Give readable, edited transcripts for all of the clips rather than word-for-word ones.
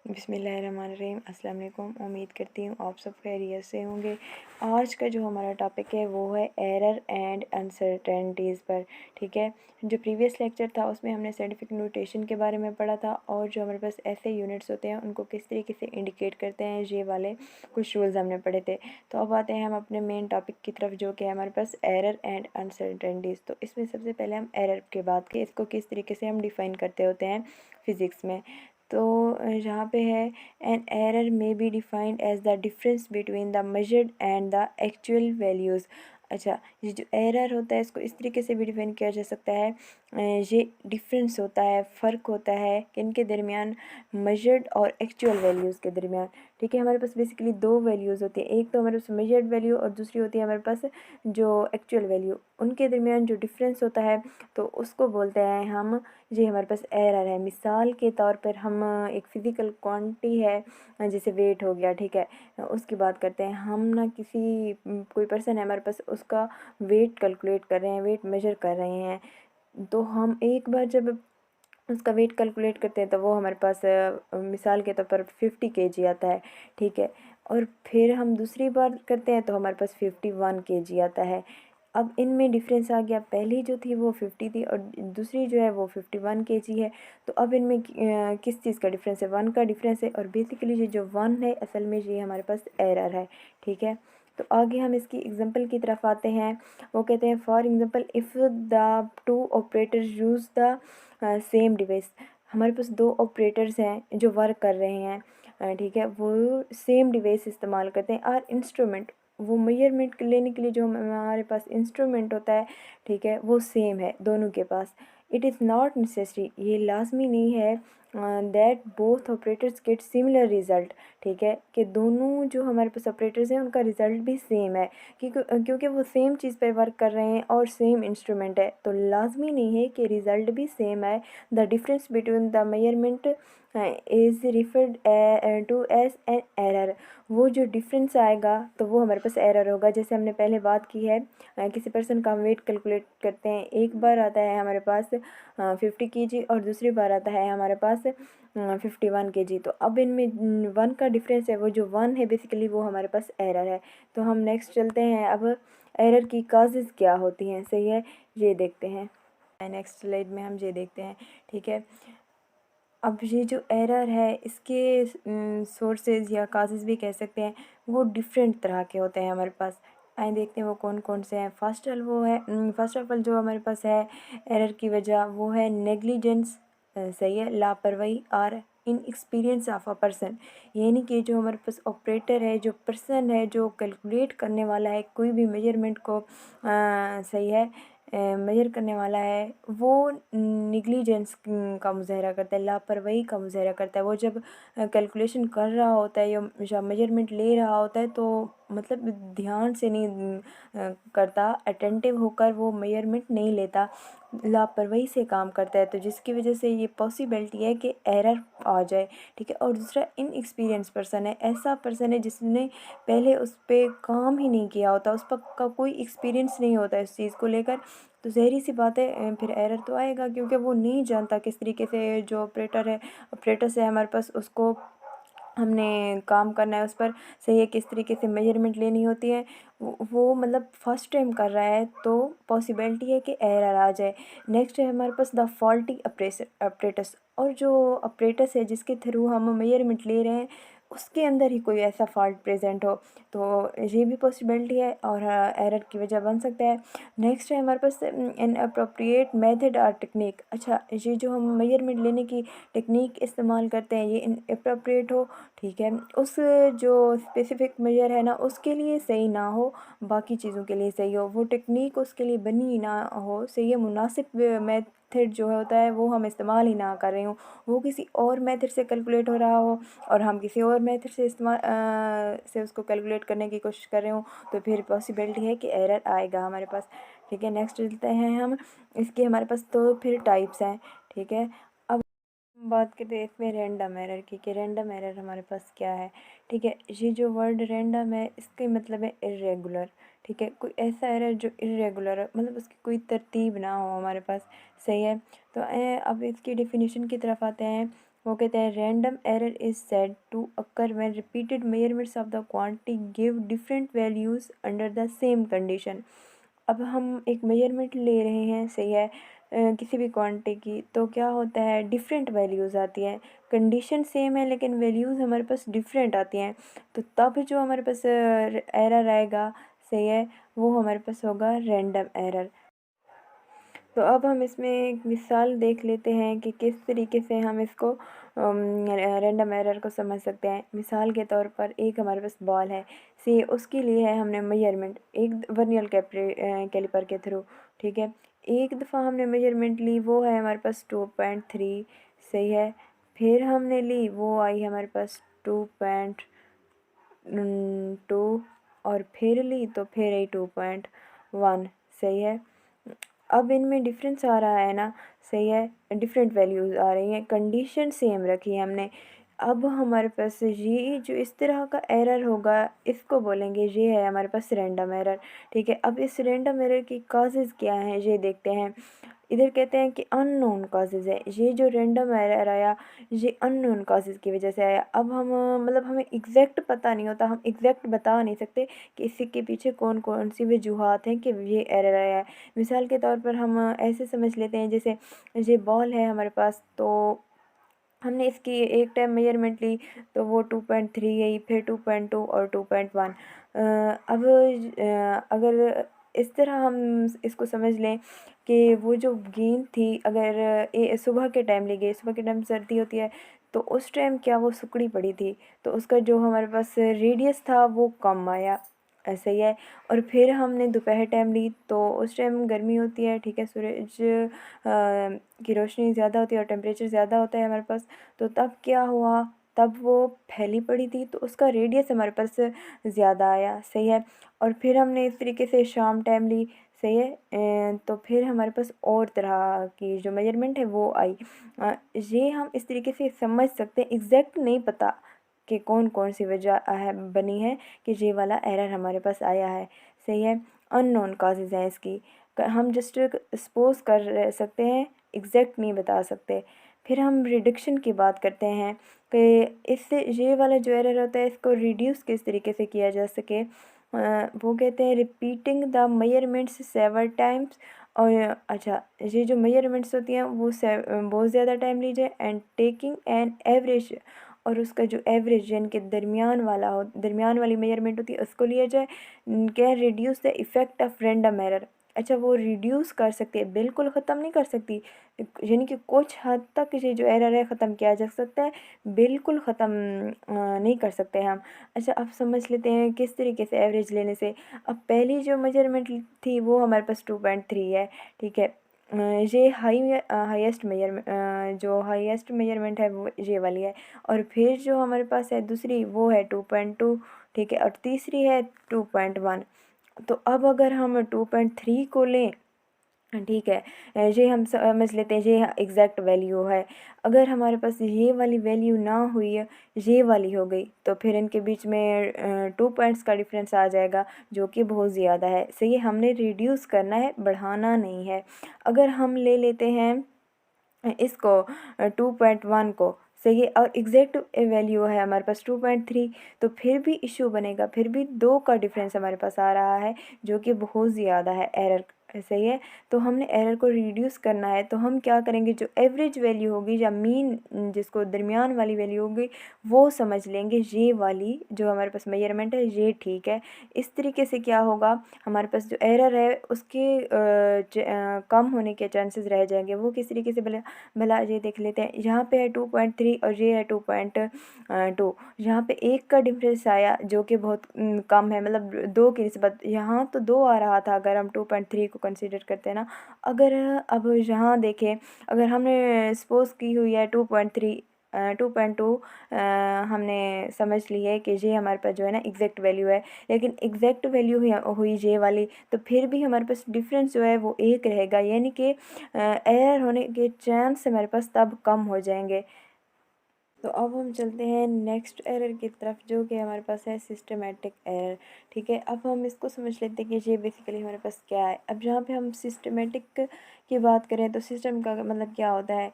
बिस्मिल्लाहिर्रहमानिर्रहीम। अस्सलाम वालेकुम। उम्मीद करती हूँ आप सब खैरियत से होंगे। आज का जो हमारा टॉपिक है वो है एरर एंड अनसर्टेनिटीज़ पर। ठीक है, जो प्रीवियस लेक्चर था उसमें हमने साइंटिफिक नोटेशन के बारे में पढ़ा था और जो हमारे पास ऐसे यूनिट्स होते हैं उनको किस तरीके से इंडिकेट करते हैं, ये वाले कुछ रूल्स हमने पढ़े थे। तो अब आते हैं हम अपने मेन टॉपिक की तरफ, जो कि है हमारे पास एरर एंड अनसर्टेनिटीज़। तो इसमें सबसे पहले हम एरर के बात करें, इसको किस तरीके से हम डिफ़ाइन करते होते हैं फ़िज़िक्स में। तो यहाँ पे है an error may be defined as the difference between the measured and the actual values. अच्छा, ये जो एरर होता है इसको इस तरीके से भी डिफाइन किया जा सकता है, ये डिफरेंस होता है, फ़र्क होता है किनके दरमियान, मेजर्ड और एक्चुअल वैल्यूज़ के दरमियान। ठीक है, हमारे पास बेसिकली दो वैल्यूज़ होती हैं, एक तो हमारे पास मेजर्ड वैल्यू और दूसरी होती है हमारे पास जो एक्चुअल वैल्यू। उनके दरमियान जो डिफरेंस होता है तो उसको बोलते हैं हम, ये हमारे पास एरर है। मिसाल के तौर पर हम एक फ़िज़िकल क्वांटिटी है जैसे वेट हो गया, ठीक है, उसकी बात करते हैं हम ना, किसी कोई पर्सन है हमारे पास, उसका वेट कैलकुलेट कर रहे हैं, वेट मेजर कर रहे हैं। तो हम एक बार जब उसका वेट कैलकुलेट करते हैं तो वो हमारे पास मिसाल के तौर पर 50 kg आता है, ठीक है। और फिर हम दूसरी बार करते हैं तो हमारे पास 51 kg आता है। अब इनमें डिफरेंस आ गया, पहली जो थी वो 50 थी और दूसरी जो है वो 51 kg है। तो अब इनमें किस चीज़ का डिफरेंस है, 1 का डिफरेंस है। और बेसिकली ये जो 1 है असल में ये हमारे पास एरर है, ठीक है। तो आगे हम इसकी एग्जांपल की तरफ आते हैं। वो कहते हैं for example if the two operators use the same device. हमारे पास दो ऑपरेटर्स हैं जो वर्क कर रहे हैं, ठीक है, वो सेम डिवाइस इस्तेमाल करते हैं। और इंस्ट्रूमेंट, वो मेजरमेंट लेने के लिए जो हमारे पास इंस्ट्रूमेंट होता है, ठीक है, वो सेम है दोनों के पास। इट इज़ नॉट नेसेसरी, ये लाजमी नहीं है that both operators get similar result. ठीक है, कि दोनों जो हमारे पास ऑपरेटर्स हैं उनका रिज़ल्ट भी सेम है, क्योंकि वो सेम चीज़ पर वर्क कर रहे हैं और सेम इंस्ट्रूमेंट है, तो लाजमी नहीं है कि रिज़ल्ट भी सेम है। The difference between the measurement is referred to as an error. वो जो डिफरेंस आएगा तो वो हमारे पास एरर होगा। जैसे हमने पहले बात की है, किसी पर्सन का हम वेट कैलकुलेट करते हैं, एक बार आता है हमारे पास 50 kg और दूसरी बार आता है हमारे पास 51 kg। तो अब इनमें 1 का डिफरेंस है, वो जो 1 है बेसिकली वो हमारे पास एरर है। तो हम नेक्स्ट चलते हैं, अब एरर की काजेज़ क्या होती हैं, सही है, ये देखते हैं। नेक्स्ट स्लाइड में हम ये देखते हैं, ठीक है। अब ये जो एरर है इसके सोर्सेज या काजेज़ भी कह सकते हैं, वो डिफरेंट तरह के होते हैं हमारे पास। आइए देखते हैं वो कौन कौन से हैं। फर्स्ट ऑफ ऑल जो हमारे पास है एरर की वजह, वो है नेग्लिजेंस, सही है, लापरवाही और इनएक्सपीरियंस ऑफ अ पर्सन। यानी कि जो हमारे पास ऑपरेटर है, जो पर्सन है, जो कैलकुलेट करने वाला है कोई भी मेजरमेंट को, सही है, मेजर करने वाला है, वो निगलिजेंस का मुजाहरा करता है, लापरवाही का मुजाहरा करता है। वो जब कैलकुलेशन कर रहा होता है या मेजरमेंट ले रहा होता है तो मतलब ध्यान से नहीं करता, अटेंटिव होकर वो मेजरमेंट नहीं लेता, लापरवाही से काम करता है, तो जिसकी वजह से ये पॉसिबिलिटी है कि एरर आ जाए, ठीक है। और दूसरा इनएक्सपीरियंस पर्सन है, ऐसा पर्सन है जिसने पहले उस पर काम ही नहीं किया होता, उस पर का कोई एक्सपीरियंस नहीं होता इस चीज़ को लेकर, तो ज़ाहिर सी बात है फिर एरर तो आएगा, क्योंकि वो नहीं जानता किस तरीके से जो ऑपरेटर से हमारे पास उसको हमने काम करना है उस पर, सही है, किस तरीके से मेजरमेंट लेनी होती है, वो मतलब फर्स्ट टाइम कर रहा है, तो पॉसिबिलिटी है कि एरर आ जाए। नेक्स्ट है हमारे पास द फॉल्टी ऑपरेटर्स। और जो ऑपरेटर्स है जिसके थ्रू हम मेजरमेंट ले रहे हैं उसके अंदर ही कोई ऐसा फॉल्ट प्रेजेंट हो, तो ये भी पॉसिबिलिटी है और एरर की वजह बन सकता है। नेक्स्ट है हमारे पास एन अप्रोप्रिएट मेथड और टेक्निक। अच्छा, ये जो हम मेजरमेंट लेने की टेक्निक इस्तेमाल करते हैं ये इनअप्रोप्रिएट हो, ठीक है, उस जो स्पेसिफिक मेजर है ना उसके लिए सही ना हो, बाकी चीज़ों के लिए सही हो, वो टेक्निक उसके लिए बनी ही ना हो, सही है, मुनासिब मेथड जो होता है वो हम इस्तेमाल ही ना कर रहे हो, वो किसी और मेथड से कैलकुलेट हो रहा हो और हम किसी और मेथड से से उसको कैलकुलेट करने की कोशिश कर रहे हो, तो फिर पॉसिबिलिटी है कि एरर आएगा हमारे पास, ठीक है। नेक्स्ट चलते हैं हम, इसके हमारे पास तो फिर टाइप्स हैं, ठीक है। अब बात करते हैं इसमें रैंडम एरर की, कि रैंडम एरर हमारे पास क्या है, ठीक है। ये जो वर्ड रैंडम है इसके मतलब है इरेगुलर, ठीक है, कोई ऐसा एरर जो इरेगुलर है, मतलब उसकी कोई तरतीब ना हो हमारे पास, सही है। तो अब इसकी डेफिनेशन की तरफ आते हैं। वो कहते हैं random error is said to occur when repeated measurements of the quantity give different values under the same condition. अब हम एक मेजरमेंट ले रहे हैं, सही है, किसी भी क्वांटिटी की, तो क्या होता है डिफरेंट वैल्यूज़ आती हैं, कंडीशन सेम है लेकिन वैल्यूज़ हमारे पास डिफरेंट आती हैं, तो तब जो हमारे पास एरर आएगा, सही है, वो हमारे पास होगा रैंडम एरर। तो अब हम इसमें एक मिसाल देख लेते हैं कि किस तरीके से हम इसको रैंडम एरर को समझ सकते हैं। मिसाल के तौर पर एक हमारे पास बॉल है, सी उसके लिए है हमने मेजरमेंट एक वर्नियर कैलिपर के थ्रू, ठीक है। एक दफ़ा हमने मेजरमेंट ली, वो है हमारे पास 2.3, सही है। फिर हमने ली, वो आई हमारे पास 2.2, और फिर ली तो फिर आई 2.1, सही है। अब इनमें डिफरेंस आ रहा है ना, सही है, डिफरेंट वैल्यूज़ आ रही हैं, कंडीशन सेम रखी है हमने। अब हमारे पास ये जो इस तरह का एरर होगा, इसको बोलेंगे ये है हमारे पास रैंडम एरर, ठीक है। अब इस रैंडम एरर की काजेज़ क्या हैं ये देखते हैं। इधर कहते हैं कि अननोन काजेज़ है, ये जो रैंडम एरर आया ये अननोन काजेज़ की वजह से आया। अब हम मतलब हमें एग्जैक्ट पता नहीं होता, हम एग्जैक्ट बता नहीं सकते कि इसके पीछे कौन कौन सी वजूहात हैं कि ये एरर आया है। मिसाल के तौर पर हम ऐसे समझ लेते हैं, जैसे ये बॉल है हमारे पास, तो हमने इसकी एक टाइम मेजरमेंट ली, तो वो 2.3 आई, फिर 2.2 और 2.1। अब अगर इस तरह हम इसको समझ लें कि वो जो गेंद थी, अगर सुबह के टाइम ली गई, सुबह के टाइम सर्दी होती है, तो उस टाइम क्या वो सिकुड़ी पड़ी थी, तो उसका जो हमारे पास रेडियस था वो कम आया, ऐसा ही है। और फिर हमने दोपहर टाइम ली, तो उस टाइम गर्मी होती है, ठीक है, सूरज की रोशनी ज़्यादा होती है और टेम्परेचर ज़्यादा होता है हमारे पास, तो तब क्या हुआ, तब वो फैली पड़ी थी, तो उसका रेडियस हमारे पास ज़्यादा आया, सही है। और फिर हमने इस तरीके से शाम टाइम ली, सही है, तो फिर हमारे पास और तरह की जो मेजरमेंट है वो आई। ये हम इस तरीके से समझ सकते हैं, एग्जैक्ट नहीं पता कि कौन कौन सी वजह है बनी है कि ये वाला एरर हमारे पास आया है, सही है। अननोन काजेज़ हैं इसकी, हम जस्ट सपोज कर सकते हैं, एग्जैक्ट नहीं बता सकते। फिर हम रिडक्शन की बात करते हैं कि इससे ये वाला जो एरर होता है इसको रिड्यूस किस तरीके से किया जा सके। वो कहते हैं repeating the measurements several times, और अच्छा, ये जो मेजरमेंट्स होती हैं वो बहुत ज़्यादा टाइम लीजिए, एंड टेकिंग एन एवरेज, और उसका जो एवरेज यानी कि दरमियान वाली मेजरमेंट होती है उसको लिया जाए। Can reduce the effect of random error. अच्छा, वो रिड्यूस कर सकती है, बिल्कुल ख़त्म नहीं कर सकती, यानी कि कुछ हद तक ये जो एरर है ख़त्म किया जा सकता है, बिल्कुल ख़त्म नहीं कर सकते हम। अच्छा, अब समझ लेते हैं किस तरीके से एवरेज लेने से। अब पहली जो मेजरमेंट थी वो हमारे पास 2.3 है, ठीक है। ये जो हाईएस्ट मेजरमेंट है वो ये वाली है। और फिर जो हमारे पास है दूसरी, वो है 2.2, ठीक है, और तीसरी है 2.1। तो अब अगर हम 2.3 को लें, ठीक है, ये हम समझ लेते हैं ये एग्जैक्ट वैल्यू है। अगर हमारे पास ये वाली वैल्यू ना हुई है, ये वाली हो गई, तो फिर इनके बीच में 2 पॉइंट्स का डिफरेंस आ जाएगा, जो कि बहुत ज़्यादा है, सही है। हमने रिड्यूस करना है, बढ़ाना नहीं है। अगर हम ले लेते हैं इसको 2.1 को, सही है, और एग्जैक्ट वैल्यू है हमारे पास 2.3, तो फिर भी इशू बनेगा, फिर भी 2 का डिफरेंस हमारे पास आ रहा है, जो कि बहुत ज़्यादा है एरर, सही है। तो हमने एरर को रिड्यूस करना है, तो हम क्या करेंगे, जो एवरेज वैल्यू होगी या मीन जिसको दरमियान वाली वैल्यू होगी वो समझ लेंगे, ये वाली जो हमारे पास मेजरमेंट है ये ठीक है। इस तरीके से क्या होगा, हमारे पास जो एरर है उसके कम होने के चांसेस रह जाएंगे। वो किस तरीके से, भला ये देख लेते हैं। यहाँ पे है 2.3 और ये है 2.2, यहाँ पे एक का डिफरेंस आया जो कि बहुत कम है, मतलब 2 की निस्बत। यहाँ तो 2 आ रहा था अगर हम 2.3 को कंसीडर करते हैं ना। अगर अब यहाँ देखें, अगर हमने सपोज की हुई है 2.3 2.2, हमने समझ ली है कि ये हमारे पास जो है ना एग्जैक्ट वैल्यू है, लेकिन एग्जैक्ट वैल्यू हुई ये वाली, तो फिर भी हमारे पास डिफरेंस जो है वो एक रहेगा, यानी कि एरर होने के चांस हमारे पास तब कम हो जाएंगे। तो अब हम चलते हैं नेक्स्ट एरर की तरफ, जो कि हमारे पास है सिस्टमेटिक एरर, ठीक है। अब हम इसको समझ लेते हैं कि ये बेसिकली हमारे पास क्या है। अब जहाँ पे हम सिस्टमेटिक की बात करें, तो सिस्टम का मतलब क्या होता है,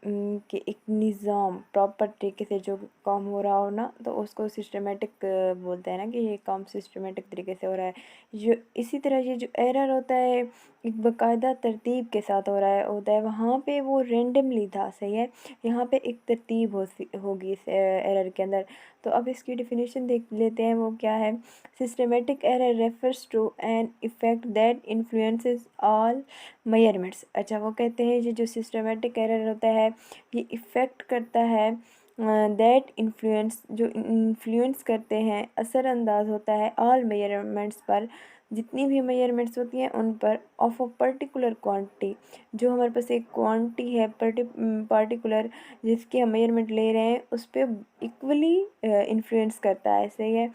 कि एक निज़ाम प्रॉपर तरीके से जो काम हो रहा हो ना, तो उसको सिस्टमेटिक बोलते हैं ना, कि ये काम सिस्टमेटिक तरीके से हो रहा है। जो इसी तरह ये जो एरर होता है एक बाकायदा तरतीब के साथ हो रहा है होता है, वहाँ पे वो रेंडमली था, सही है। यहाँ पे एक तरतीब होगी इस एरर के अंदर। तो अब इसकी डिफिनीशन देख लेते हैं, वो क्या है। Systematic error refers to an effect that influences all measurements. अच्छा, वो कहते हैं ये जो सिस्टमेटिक एरर होता है ये इफ़ेक्ट करता है, दैट इन्फ्लुएंस, जो इन्फ्लुएंस करते हैं, असरअंदाज होता है ऑल मेजरमेंट्स पर, जितनी भी मेजरमेंट्स होती हैं उन पर, ऑफ अ पर्टिकुलर क्वांटिटी, जो हमारे पास एक क्वांटिटी है पार्टिकुलर जिसकी हम मेजरमेंट ले रहे हैं, उस पर इक्वली इन्फ्लुएंस करता है, सही है।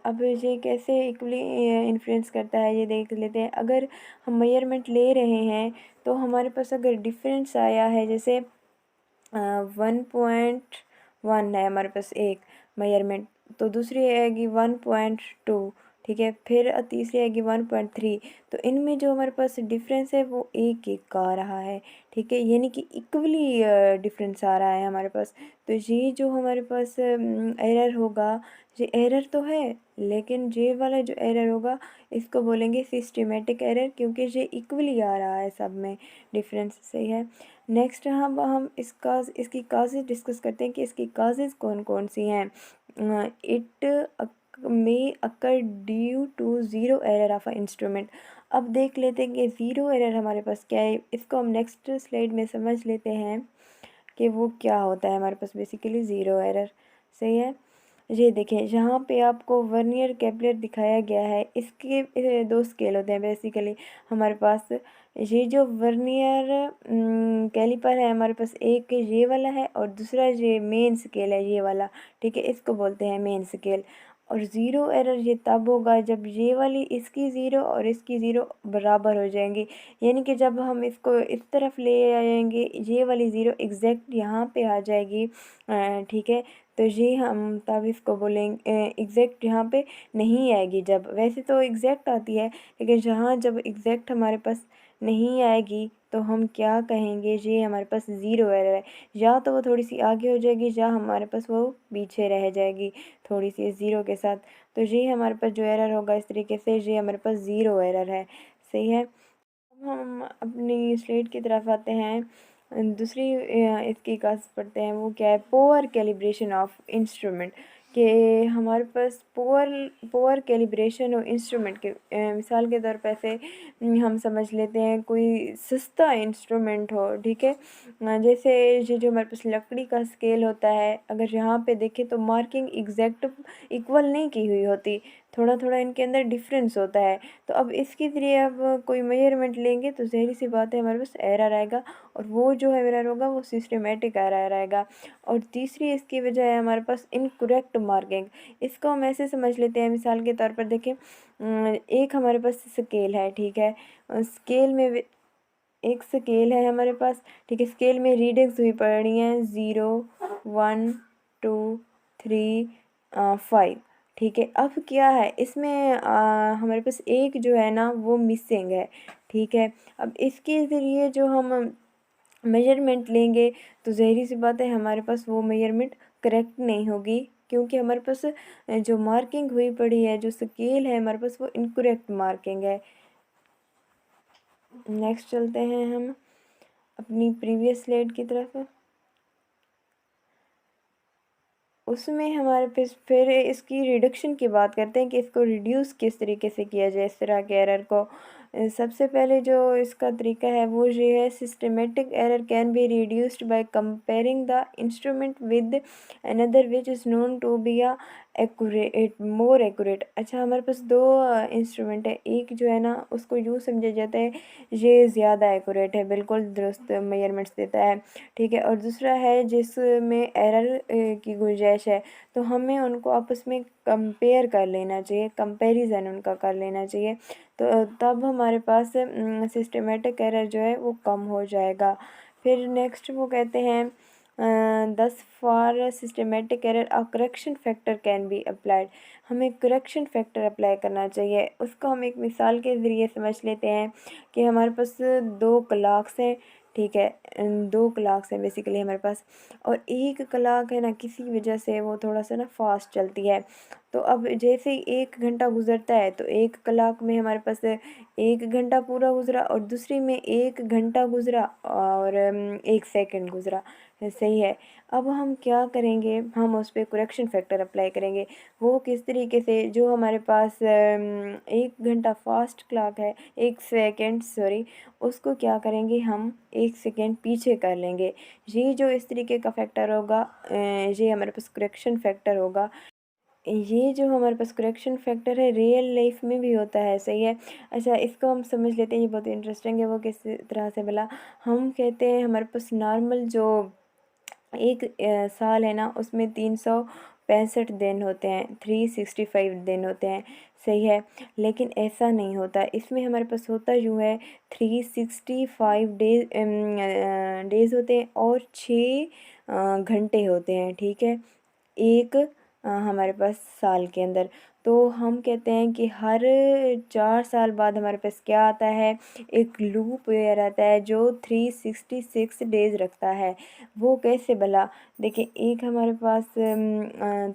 अब ये कैसे इक्वली इन्फ्लुएंस करता है ये देख लेते हैं। अगर हम मेजरमेंट ले रहे हैं तो हमारे पास अगर डिफरेंस आया है, जैसे 1.1 है हमारे पास एक मेजरमेंट, तो दूसरी आएगी 1.2, ठीक है, फिर तीसरी आएगी 1.3। तो इनमें जो हमारे पास डिफरेंस है वो एक एक का आ रहा है, ठीक है, यानी कि इक्वली डिफरेंस आ रहा है हमारे पास। तो ये जो हमारे पास एरर होगा, ये एरर तो है, लेकिन ये वाला जो एरर होगा इसको बोलेंगे सिस्टमेटिक एरर, क्योंकि ये इक्वली आ रहा है सब में डिफरेंस, सही है। नेक्स्ट हम इसकी काजेज़ डिस्कस करते हैं कि इसकी काजेज़ कौन कौन सी हैं। It may occur due to zero error of a instrument. अब देख लेते हैं कि ज़ीरो एरर हमारे पास क्या है, इसको हम नेक्स्ट स्लाइड में समझ लेते हैं कि वो क्या होता है हमारे पास बेसिकली ज़ीरो एरर, सही है। ये देखें, यहाँ पे आपको वर्नियर कैपिलर दिखाया गया है, इसके दो स्केल होते हैं बेसिकली हमारे पास। ये जो वर्नियर कैलिपर है हमारे पास, एक ये वाला है और दूसरा ये मेन स्केल है ये वाला, ठीक है, इसको बोलते हैं मेन स्केल। और ज़ीरो एरर ये तब होगा जब ये वाली इसकी ज़ीरो और इसकी ज़ीरो बराबर हो जाएंगी, यानी कि जब हम इसको इस तरफ ले आएंगे ये वाली ज़ीरो एग्जैक्ट यहाँ पे आ जाएगी, ठीक है। तो ये हम तब इसको बोलेंगे एग्जैक्ट यहाँ पे नहीं आएगी, जब वैसे तो एग्जैक्ट आती है, लेकिन जहाँ जब एग्जैक्ट हमारे पास नहीं आएगी तो हम क्या कहेंगे, ये हमारे पास ज़ीरो एरर है। या तो वो थोड़ी सी आगे हो जाएगी या हमारे पास वो पीछे रह जाएगी थोड़ी सी ज़ीरो के साथ। तो ये हमारे पास जो एरर होगा इस तरीके से, ये हमारे पास ज़ीरो एरर है, सही है। अब हम अपनी स्लेट की तरफ आते हैं। दूसरी इसकी काज पढ़ते हैं, वो क्या है, पोअर कैलिब्रेशन ऑफ इंस्ट्रूमेंट। कि हमारे पास पोअर कैलिब्रेशन और इंस्ट्रूमेंट के मिसाल के तौर पर ऐसे हम समझ लेते हैं कोई सस्ता इंस्ट्रूमेंट हो, ठीक है। जैसे ये जो हमारे पास लकड़ी का स्केल होता है, अगर यहाँ पे देखें तो मार्किंग एग्जैक्ट इक्वल नहीं की हुई होती, थोड़ा थोड़ा इनके अंदर डिफरेंस होता है। तो अब इसके ज़रिए अब कोई मेजरमेंट लेंगे तो ज़ाहिर सी बात है हमारे पास एरर आएगा, और वो जो एरर होगा वो सिस्टमेटिक एरर आएगा। और तीसरी इसकी वजह है हमारे पास इनकरेक्ट मार्किंग। इसको हम ऐसे समझ लेते हैं, मिसाल के तौर पर देखें, एक हमारे पास स्केल है, ठीक है, स्केल में एक स्केल है हमारे पास, ठीक है, स्केल में रीडिंग्स हुई पड़ी हैं 0, 1, 2, 3, 5, ठीक है। अब क्या है इसमें हमारे पास एक जो है ना वो मिसिंग है, ठीक है। अब इसके ज़रिए जो हम मेजरमेंट लेंगे तो ज़ाहिर सी बात है हमारे पास वो मेजरमेंट करेक्ट नहीं होगी, क्योंकि हमारे पास जो मार्किंग हुई पड़ी है, जो स्केल है हमारे पास, वो इनकरेक्ट मार्किंग है। नेक्स्ट चलते हैं हम अपनी प्रीवियस स्लाइड की तरफ। उसमें हमारे पास फिर इसकी रिडक्शन की बात करते हैं कि इसको रिड्यूस किस तरीके से किया जाए इस तरह के एरर को। सबसे पहले जो इसका तरीका है वो ये है, systematic error can be reduced by comparing the instrument with another which is known to be a accurate more accurate. अच्छा, हमारे पास दो इंस्ट्रूमेंट है, एक जो है ना उसको यूँ समझा जाता है ये ज़्यादा एक्यूरेट है, बिल्कुल दुरुस्त मेजरमेंट्स देता है, ठीक है, और दूसरा है जिसमें एरर की गुंजाइश है। तो हमें उनको आपस में कंपेयर कर लेना चाहिए, कंपैरिजन उनका कर लेना चाहिए, तो तब हमारे पास सिस्टमेटिक एरर जो है वो कम हो जाएगा। फिर नेक्स्ट वो कहते हैं, दस for systematic error a correction factor can be applied. हमें करेक्शन फैक्टर अप्लाई करना चाहिए। उसको हम एक मिसाल के ज़रिए समझ लेते हैं कि हमारे पास दो क्लॉक्स हैं, ठीक है। 2 क्लॉक्स हैं बेसिकली हमारे पास, और 1 क्लॉक है ना किसी वजह से वो थोड़ा सा ना फास्ट चलती है। तो अब जैसे ही 1 घंटा गुजरता है तो 1 क्लॉक में हमारे पास 1 घंटा पूरा गुजरा, और दूसरी में 1 घंटा गुजरा और 1 सेकंड गुजरा। सही है। अब हम क्या करेंगे, हम उस पर करेक्शन फैक्टर अप्लाई करेंगे। वो किस तरीके से, जो हमारे पास 1 घंटा फास्ट क्लॉक है, 1 सेकंड सॉरी, उसको क्या करेंगे हम 1 सेकंड पीछे कर लेंगे। ये जो इस तरीके का फैक्टर होगा, ये हमारे पास करेक्शन फैक्टर होगा। ये जो हमारे पास करेक्शन फैक्टर है रियल लाइफ में भी होता है। सही है। अच्छा, इसको हम समझ लेते हैं, ये बहुत इंटरेस्टिंग है। वो किस तरह से भला, हम कहते हैं हमारे पास नॉर्मल जो एक साल है ना, उसमें 365 दिन होते हैं, 365 दिन होते हैं। सही है। लेकिन ऐसा नहीं होता, इसमें हमारे पास होता यूँ है 365 डेज होते हैं और 6 घंटे होते हैं। ठीक है। एक हमारे पास साल के अंदर, तो हम कहते हैं कि हर 4 साल बाद हमारे पास क्या आता है, एक लूप ईयर आता है जो 366 डेज रखता है। वो कैसे भला, देखिए एक हमारे पास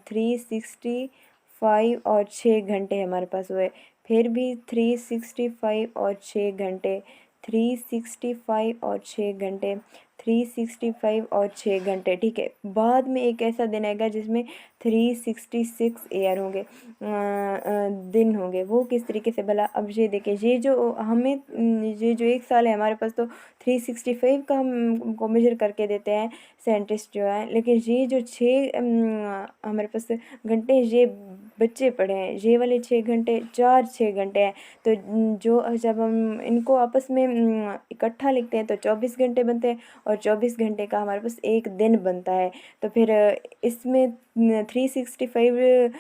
365 और 6 घंटे हमारे पास हुए, फिर भी 365 और 6 घंटे, 365 और 6 घंटे, 365 और 6 घंटे। ठीक है। बाद में एक ऐसा दिन आएगा जिसमें 366 ईयर होंगे, दिन होंगे। वो किस तरीके से भला, अब ये देखिए, ये जो हमें ये जो एक साल है हमारे पास, तो 365 का हम को मेजर करके देते हैं साइंटिस्ट जो है। लेकिन ये जो 6 हमारे पास घंटे, ये बच्चे पढ़े हैं, ये वाले 6 घंटे 6 घंटे हैं। तो जो जब हम इनको आपस में इकट्ठा लिखते हैं तो 24 घंटे बनते हैं, और 24 घंटे का हमारे पास एक दिन बनता है। तो फिर इसमें 365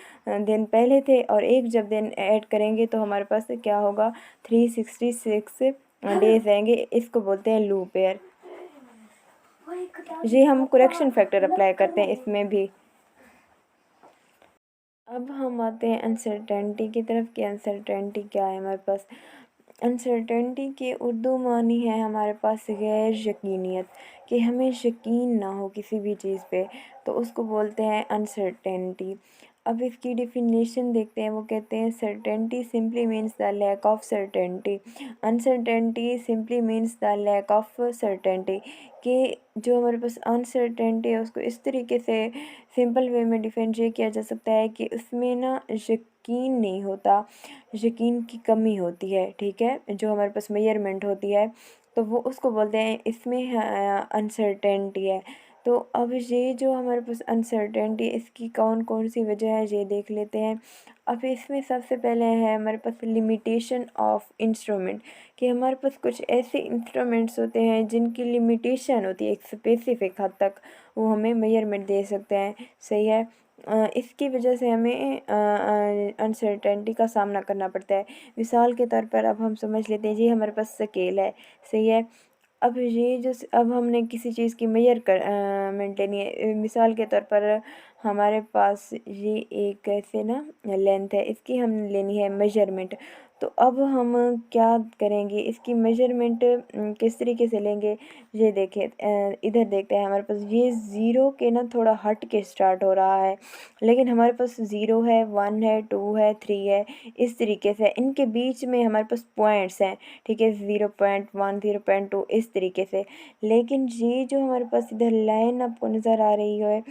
दिन पहले थे, और एक जब दिन ऐड करेंगे तो हमारे पास क्या होगा, 366 डेज आएंगे। इसको बोलते हैं लूप ईयर। ये हम करेक्शन फैक्टर अप्लाई करते हैं इसमें भी। अब हम आते हैं अनसर्टेनिटी की तरफ कि अनसर्टेनिटी क्या है हमारे पास। अनसर्टेनिटी के उर्दू मानी है हमारे पास गैर यकीनियत, कि हमें यकीन ना हो किसी भी चीज़ पे, तो उसको बोलते हैं अनसर्टेनिटी। अब इसकी डेफिनेशन देखते हैं। वो कहते हैं certainty simply means the lack of certainty, uncertainty simply means the lack of certainty. कि जो हमारे पास अनसर्टेनिटी है उसको इस तरीके से सिंपल वे में डिफाइन ये किया जा सकता है कि उसमें ना यकीन नहीं होता, यकीन की कमी होती है। ठीक है। जो हमारे पास मेजरमेंट होती है, तो वो उसको बोलते हैं इसमें अनसर्टेनिटी है। तो अब ये जो हमारे पास अनसर्टेनिटी, इसकी कौन कौन सी वजह है ये देख लेते हैं। अब इसमें सबसे पहले है हमारे पास लिमिटेशन ऑफ इंस्ट्रूमेंट, कि हमारे पास कुछ ऐसे इंस्ट्रूमेंट्स होते हैं जिनकी लिमिटेशन होती है, एक स्पेसिफिक हद तक वो हमें मेजरमेंट दे सकते हैं। सही है। इसकी वजह से हमें अनसर्टेनिटी का सामना करना पड़ता है। मिसाल के तौर पर अब हम समझ लेते हैं, ये हमारे पास स्केल है। सही है। अब ये जो अब हमने किसी चीज़ की मेजरमेंट लेनी है, मिसाल के तौर पर हमारे पास ये एक ऐसे ना लेंथ है, इसकी हम लेनी है मेजरमेंट। तो अब हम क्या करेंगे, इसकी मेजरमेंट किस तरीके से लेंगे, ये देखें। इधर देखते हैं, हमारे पास ये ज़ीरो के ना थोड़ा हट के स्टार्ट हो रहा है, लेकिन हमारे पास ज़ीरो है, 1 है, 2 है, 3 है, इस तरीके से इनके बीच में हमारे पास पॉइंट्स हैं। ठीक है। 0.1 0.2 इस तरीके से। लेकिन ये जो हमारे पास इधर लाइन आपको नज़र आ रही है,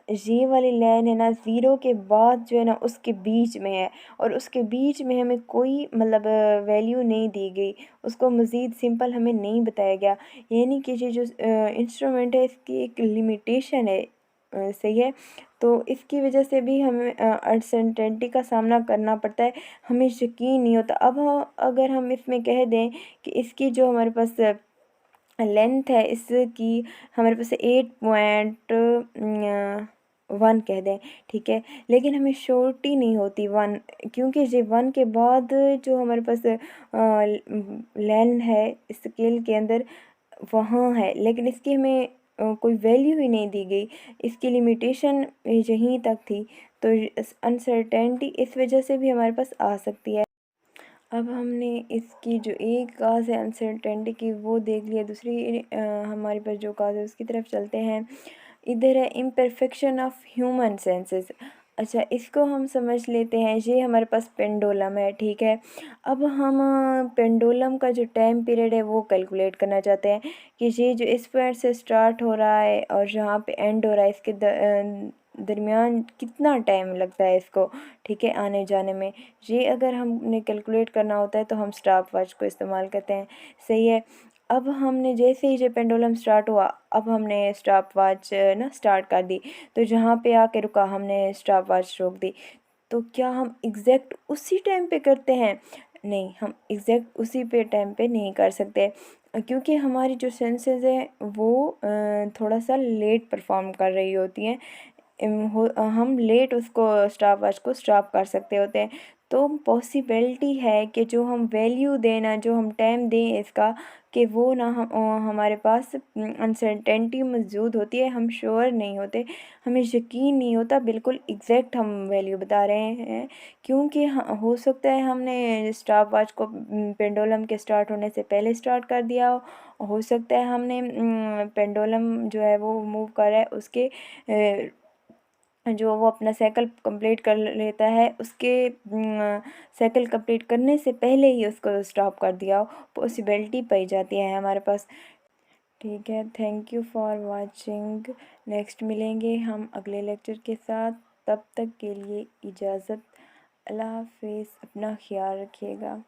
ये वाली लाइन है ना, ज़ीरो के बाद जो है ना उसके बीच में है, और उसके बीच में हमें कोई मतलब वैल्यू नहीं दी गई, उसको मज़ीद सिंपल हमें नहीं बताया गया। यानी कि ये जो इंस्ट्रूमेंट है इसकी एक लिमिटेशन है। सही है। तो इसकी वजह से भी हमें अनसर्टेनिटी का सामना करना पड़ता है, हमें यकीन नहीं होता। अब अगर हम इसमें कह दें कि इसकी जो हमारे पास लेंथ है इसकी, हमारे पास 8.1 कह दें। ठीक है। लेकिन हमें श्योरिटी नहीं होती 1, क्योंकि ये 1 के बाद जो हमारे पास लेंथ है स्केल के अंदर वहाँ है, लेकिन इसकी हमें कोई वैल्यू ही नहीं दी गई, इसकी लिमिटेशन यहीं तक थी। तो अनसर्टेनिटी इस वजह से भी हमारे पास आ सकती है। अब हमने इसकी जो एक काज है अनसर्टेनिटी की वो देख लिया, दूसरी हमारे पास जो काज है उसकी तरफ चलते हैं। इधर है इम्परफेक्शन ऑफ ह्यूमन सेंसेस। अच्छा, इसको हम समझ लेते हैं। ये हमारे पास पेंडुलम है, ठीक है। अब हम पेंडुलम का जो टाइम पीरियड है वो कैलकुलेट करना चाहते हैं कि ये जो इस पॉइंट से स्टार्ट हो रहा है और जहाँ पे एंड हो रहा है इसके दरमियान कितना टाइम लगता है इसको, ठीक है, आने जाने में। ये अगर हमने कैलकुलेट करना होता है तो हम स्टॉप वॉच को इस्तेमाल करते हैं, सही है। अब हमने जैसे ही जो पेंडुलम स्टार्ट हुआ, अब हमने स्टॉप वॉच ना स्टार्ट कर दी, तो जहाँ पे आके रुका हमने स्टॉप वॉच रोक दी। तो क्या हम एग्जैक्ट उसी टाइम पे करते हैं? नहीं, हम एग्जैक्ट उसी पे टाइम पे नहीं कर सकते, क्योंकि हमारी जो सेंसेस है वो थोड़ा सा लेट परफॉर्म कर रही होती हैं। हम लेट उसको स्टॉप वॉच को स्टॉप कर सकते होते हैं। तो पॉसिबिलिटी है कि जो हम वैल्यू देना, जो हम टाइम दें इसका, कि वो ना हमारे पास अनसर्टेनिटी मौजूद होती है, हम श्योर नहीं होते, हमें यकीन नहीं होता बिल्कुल एग्जैक्ट हम वैल्यू बता रहे हैं। क्योंकि हो सकता है हमने स्टॉप वॉच को पेंडुलम के स्टार्ट होने से पहले स्टार्ट कर दिया हो सकता है हमने पेंडुलम जो है वो मूव कर रहा है उसके जो वो अपना साइकिल कंप्लीट कर लेता है उसके साइकिल कंप्लीट करने से पहले ही उसको स्टॉप कर दिया हो, पॉसिबिलिटी पाई जाती है हमारे पास। ठीक है, thank you for watching. Next मिलेंगे हम अगले लेक्चर के साथ, तब तक के लिए इजाज़त। अल्लाह हाफिज़, अपना ख्याल रखिएगा।